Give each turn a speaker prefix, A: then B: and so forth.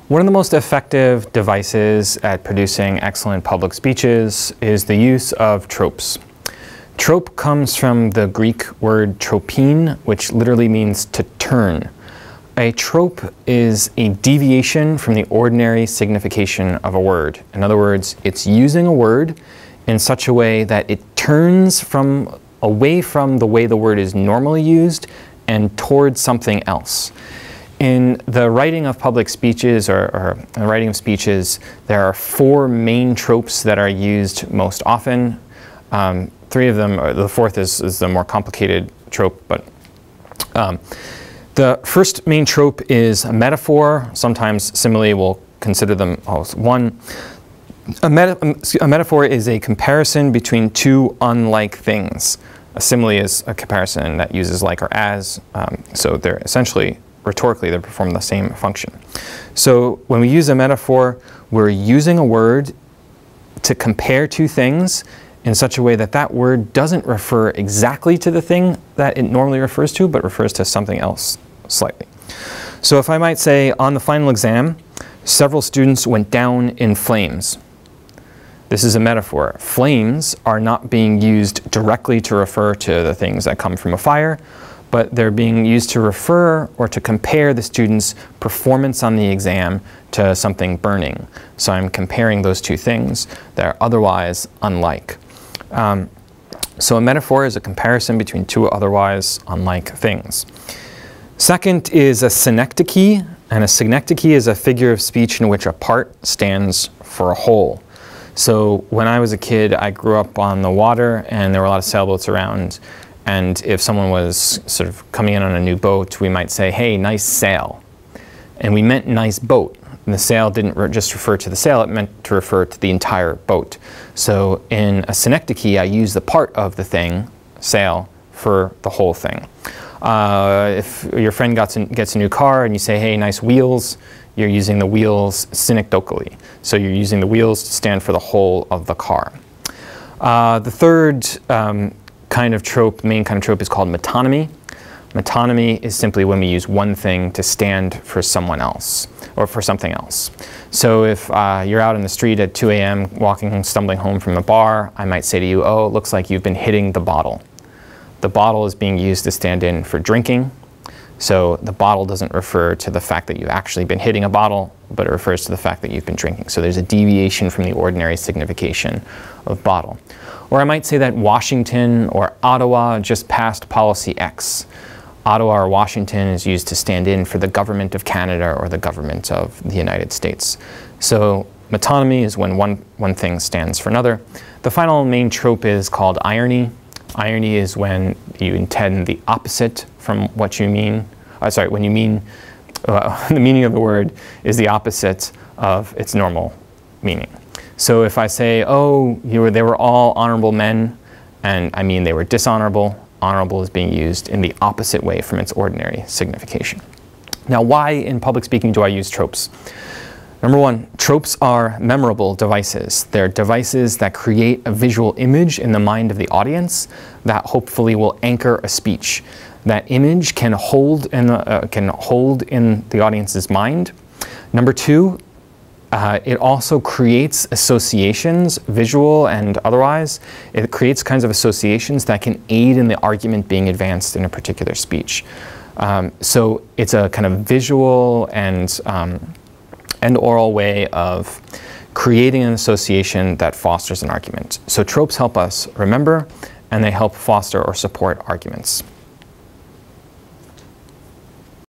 A: One of the most effective devices at producing excellent public speeches is the use of tropes. Trope comes from the Greek word tropine, which literally means to turn. A trope is a deviation from the ordinary signification of a word. In other words, it's using a word in such a way that it turns away from the way the word is normally used and towards something else. In the writing of public speeches or the writing of speeches, there are 4 main tropes that are used most often. 3 of them, the 4th is the more complicated trope, but the first main trope is a metaphor. Sometimes similarly we'll consider them as one. A metaphor is a comparison between 2 unlike things. A simile is a comparison that uses like or as, so they're essentially rhetorically, they perform the same function. So when we use a metaphor, we're using a word to compare 2 things in such a way that that word doesn't refer exactly to the thing that it normally refers to, but refers to something else slightly. So if I might say, on the final exam, several students went down in flames. This is a metaphor. Flames are not being used directly to refer to the things that come from a fire, but they're being used to refer or to compare the student's performance on the exam to something burning. So I'm comparing those 2 things that are otherwise unlike. So a metaphor is a comparison between 2 otherwise unlike things. Second is a synecdoche, and a synecdoche is a figure of speech in which a part stands for a whole. So when I was a kid, I grew up on the water and there were a lot of sailboats around. And if someone was sort of coming in on a new boat, we might say, hey, nice sail. And we meant nice boat. And the sail didn't just refer to the sail, it meant to refer to the entire boat. So in a synecdoche, I use the part of the thing, sail, for the whole thing. If your friend gets a new car and you say, hey, nice wheels, you're using the wheels synecdochally. So you're using the wheels to stand for the whole of the car. The third kind of trope, main kind of trope, is called metonymy. Metonymy is simply when we use one thing to stand for someone else or for something else. So if you're out in the street at 2 a.m. walking, stumbling home from a bar, I might say to you, oh, it looks like you've been hitting the bottle. The bottle is being used to stand in for drinking. So the bottle doesn't refer to the fact that you've actually been hitting a bottle, but it refers to the fact that you've been drinking. So there's a deviation from the ordinary signification of bottle. Or I might say that Washington or Ottawa just passed policy X. Ottawa or Washington is used to stand in for the government of Canada or the government of the United States. So metonymy is when one thing stands for another. The final main trope is called irony. Irony is when you intend the opposite from what you mean. When you mean, the meaning of the word is the opposite of its normal meaning. So if I say, oh, they were all honorable men, and I mean they were dishonorable, honorable is being used in the opposite way from its ordinary signification. Now, why in public speaking do I use tropes? Number 1, tropes are memorable devices. They're devices that create a visual image in the mind of the audience that hopefully will anchor a speech. That image can hold in the audience's mind. Number 2, it also creates associations, visual and otherwise. It creates kinds of associations that can aid in the argument being advanced in a particular speech. So it's a kind of visual and oral way of creating an association that fosters an argument. So tropes help us remember, and they help foster or support arguments.